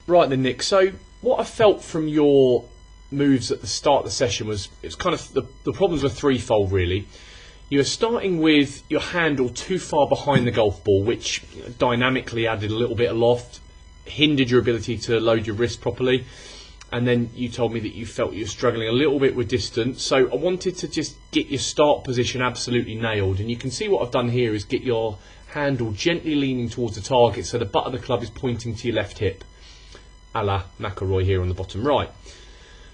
Right then, Nick, so what I felt from your moves at the start of the session was it's kind of the problems were threefold really. You were starting with your handle too far behind the golf ball, which dynamically added a little bit of loft, hindered your ability to load your wrist properly, and then you told me that you felt you were struggling a little bit with distance. So I wanted to just get your start position absolutely nailed, and you can see what I've done here is get your handle gently leaning towards the target so the butt of the club is pointing to your left hip, a la McIlroy here on the bottom right.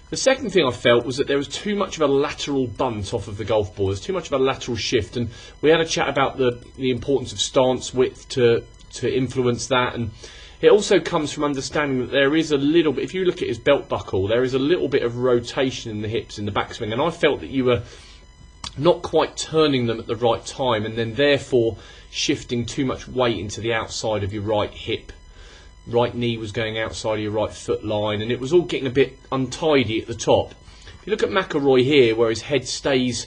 The second thing I felt was that there was too much of a lateral bunt off of the golf ball. There's too much of a lateral shift, and we had a chat about the importance of stance width to influence that, and it also comes from understanding that there is a little bit, if you look at his belt buckle, there is a little bit of rotation in the hips in the backswing, and I felt that you were not quite turning them at the right time, and then therefore shifting too much weight into the outside of your right hip. Right knee was going outside of your right foot line, and it was all getting a bit untidy at the top. If you look at McIlroy here, where his head stays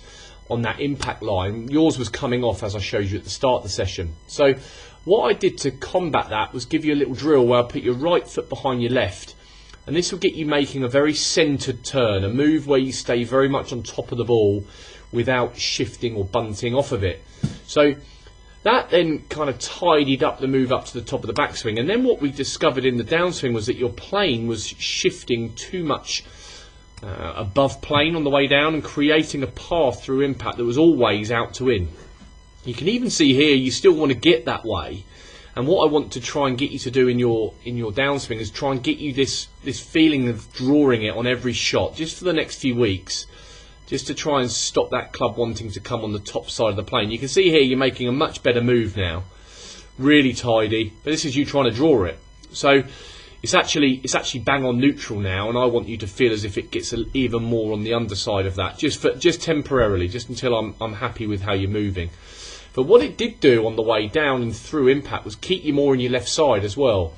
on that impact line, yours was coming off as I showed you at the start of the session. So what I did to combat that was give you a little drill where I put your right foot behind your left, and this will get you making a very centred turn, a move where you stay very much on top of the ball without shifting or bunting off of it. So that then kind of tidied up the move up to the top of the backswing, and then what we discovered in the downswing was that your plane was shifting too much above plane on the way down and creating a path through impact that was always out to in. You can even see here you still want to get that way, and what I want to try and get you to do in your downswing is try and get you this feeling of drawing it on every shot just for the next few weeks, just to try and stop that club wanting to come on the top side of the plane. You can see here you're making a much better move now, really tidy, but this is you trying to draw it. So it's actually bang on neutral now, and I want you to feel as if it gets even more on the underside of that, just temporarily, just until I'm happy with how you're moving. But what it did do on the way down and through impact was keep you more on your left side as well.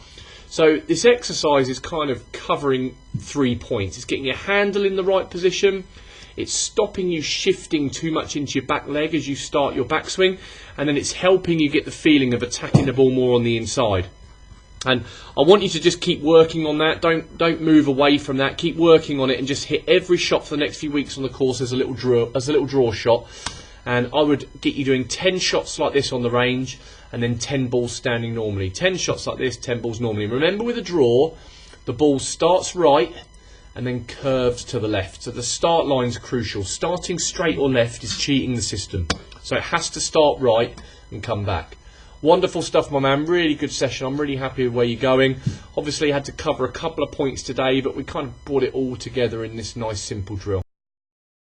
So this exercise is kind of covering 3 points. It's getting your handle in the right position, it's stopping you shifting too much into your back leg as you start your backswing, and then it's helping you get the feeling of attacking the ball more on the inside. And I want you to just keep working on that. Don't move away from that. Keep working on it and just hit every shot for the next few weeks on the course as a little draw shot. And I would get you doing 10 shots like this on the range, and then 10 balls standing normally. 10 shots like this, 10 balls normally. Remember, with a draw, the ball starts right and then curves to the left. So the start line's crucial. Starting straight or left is cheating the system. So it has to start right and come back. Wonderful stuff, my man. Really good session. I'm really happy with where you're going. Obviously, I had to cover a couple of points today, but we kind of brought it all together in this nice, simple drill.